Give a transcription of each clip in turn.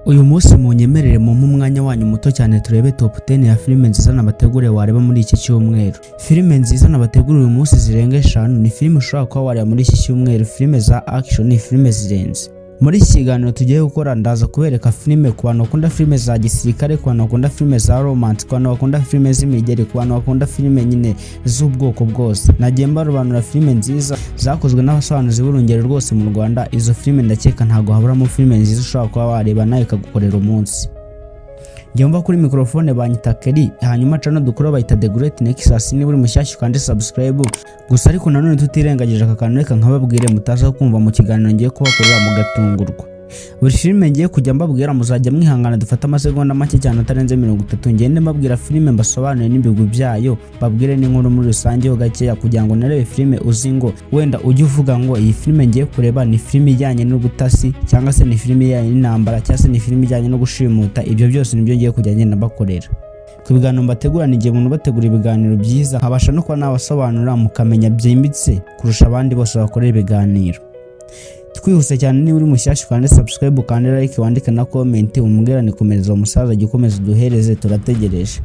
Uyu munsi munyemerere mu mwanya wanyu muto cyane turebe top 10 ya filime nziza nabateguriye wareba muri iki cyumweru. Filime nziza nabateguriye uyu munsi zirenga 5 ni filime ushobora kuba wareba muri iki cyumweru, filime za action ni filime zirenze. Muri iki kiganiro tugiye gukora ndaza kubereka filime ku bantu bakunda filime za gisirikare, ku bantu bakunda filime za romance, ku bantu bakunda filime z'imigeri, ku bantu bakunda filime nyine z'ubwoko bwose. Nagiye mbarobanura filime nziza zakozwe n'abasobanuzi b'urungero rwose mu Rwanda. Izo filime ndakeka ntago haburamo filime nziza ushobora kuba wareba nayo ikagukorera umunsi. Njyomba kuri microphone banyita Keri, hanyuma channel dukora bayita The Great Nexus. Ni buri mushyashya kandi subscribe. Gusa ariko nanone tutirengagije aka kantu reka nkababwire mutaza kumva mu kiganiro ngiye kubakorera mu gatungurwa. Buri filime ngiye kujya mbabwira muzajya mwihangana dufata amasegonda make cyane atarenze 30 ngende mbabwira filime mbasobanure n'ibigwi byayo, babwire n'inkuru muri rusange ho gakeya kugira ngo narebe filime uzi ngo wenda ujye uvuga ngo iyi filime ngiye kureba ni filime ijyanye n'ubutasi cyangwa se ni filime ijyanye n'intambara cyangwa se ni filime ijyanye no gushimuta. Ibyo byose nibyo ngiye kujya ngenda bakorera. Ku biganiro mbategura ni gihe umuntu bategura ibiganiro byiza habasha no kuba nabasobanura mukamenya byimbitse kurusha abandi bose bakorera ibiganiro. Twihuse cyane ni uri mushyashya kandi subscribe kandi like wandike na comment umubwira ni komereza umusaza gikomeza duhereze turategereje.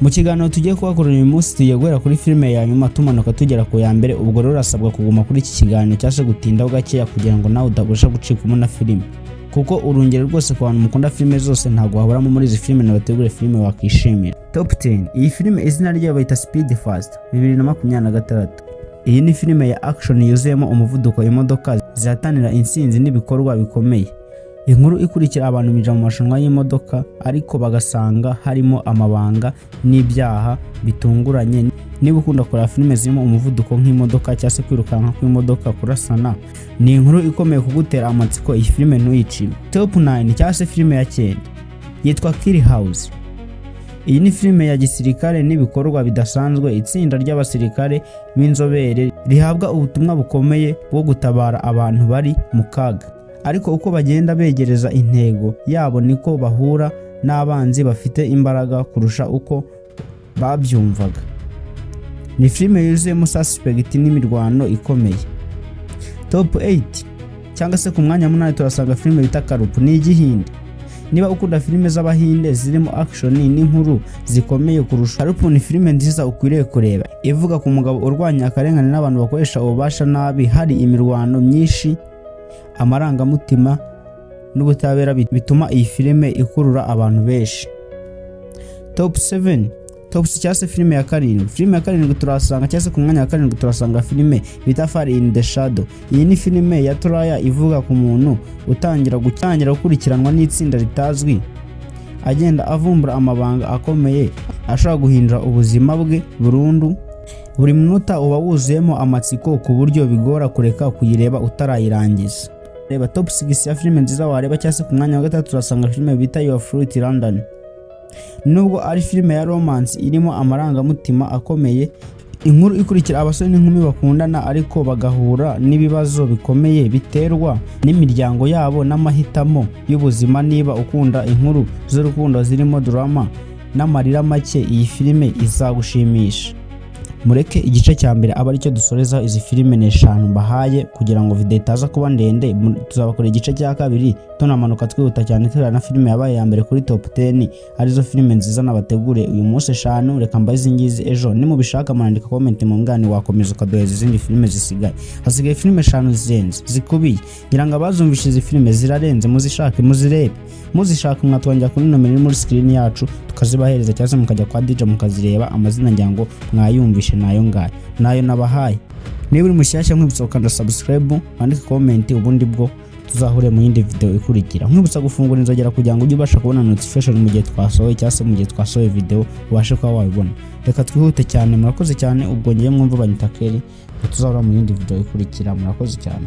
Mu kiganiro tugiye kubakorera uyu munsi tugiye guhera kuri filime ya nyuma tumanuka tugera ku ya mbere. Ubwo rero urasabwa kuguma kuri iki kiganiro cyase gutindaho gakeya kugira ngo nawe udabusha gucikamo na filime, kuko urungero rwose ku bantu mukunda filime zose ntago waburamo muri izi filime nabategure filime wakishimira. Top 10. Iyi filime izina ryayo bayita Speed Fast 2026. Iyi ni filime ya action yuzuyemo umuvuduko, imodoka zihatanira insinzi n'ibikorwa bikomeye. Inkuru ikurikira abantu bija mu mashanwa y'imodoka ariko bagasanga harimo amabanga n'ibyaha bitunguranye. Niba ukunda kora filime zirimo umuvuduko nk'imodoka cyangwa se kwirukanka kw'imodoka, kurasana, ni inkuru ikomeye kugutera amatsiko. Iyi filime ntuyici. Top 9 cyangwa se filime ya 9 yitwa Kill House. Iyi ni filime ya gisirikare n'ibikorwa bidasanzwe. Itsinda ry'abasirikare b'inzobere rihabwa ubutumwa bukomeye bwo gutabara abantu bari mu kaga, ariko uko bagenda begereza intego yabo niko bahura n'abanzi bafite imbaraga kurusha uko babyumvaga. Ni filime yuzuyemo suspect n'imirwano ikomeye. Top 8 cyangwa se ku mwanya munani turasanga filime bita Karupu ni igihinde. Niba ukunda filime z'abahinde zirimo action n'inkuru zikomeye kurusha, Karupu ni filime nziza ukwiriye kureba. Ivuga ku mugabo urwanya akarengane n'abantu bakoresha ububasha nabi. Hari imirwano myinshi, amarangamutima n'ubutabera bituma iyi filime ikurura abantu benshi. Top 7. Top 6 cyase filime ya karindwi. Filime ya karindwi turasanga cyase ku mwanya wa karindwi turasanga filime bita Far in the Shadow. Iyi ni filime ya Troya ivuga ku muntu utangira gukurikiranwa n'itsinda ritazwi, agenda avumbura amabanga akomeye ashobora guhindura ubuzima bwe burundu. Buri munota uba wuzuyemo amatsiko ku buryo bigora kureka kuyireba utarayirangiza. Reba top 6 ya filime nziza wareba cyase ku mwanya wa gatatu turasanga filime bita Your Fruit London. Nubwo ari filime ya romance irimo amarangamutima akomeye, inkuru ikurikira abasore n'inkumi bakundana ariko bagahura n'ibibazo bikomeye biterwa n'imiryango yabo n'amahitamo y'ubuzima. Niba ukunda inkuru z'urukundo zirimo drama n'amarira make, iyi filime izagushimisha. Mureke igice cya mbere aba aricyo dusoreza izi filime 5 bahaye kugira ngo video itaza kuba ndende. Tuzabakora igice cya kabiri tunamanuka twihuta cyane tera na filime yabaye ya mbere kuri top 10 arizo filime nziza nabategure uyu munsi 5. Reka mbaze ingizi ejo nimubishaka mwandika comment mu ngani wakomeza ukadoheza izindi filime zisigaye. Hasigaye filime 5 zirenze zikubiye, ngira ngo abazumvishe izi filime zirarenze muzishake muzirebe. Muzishaka mwatwanjya kuri nomero muri screen yacu tukazibahereza cyangwa mukajya kwa DJ mukazireba. Amazina njango mwayumvishe nayo ngayo nayo nabahaye. Niba uri mushyashya mwibutsa ukanda subscribe wandike comment, ubundi bwo tuzahure mu yindi video ikurikira. Mwibutsa gufungura inzogera kugira ngo ujye ubasha kubona notification mu gihe twasohoye cyangwa se mu gihe twasohoye video ubashe kuba wabibona. Reka twihute cyane, murakoze cyane. Ubwo ngiye mwumva banyita Keri, tuzahura mu yindi video ikurikira. Murakoze cyane.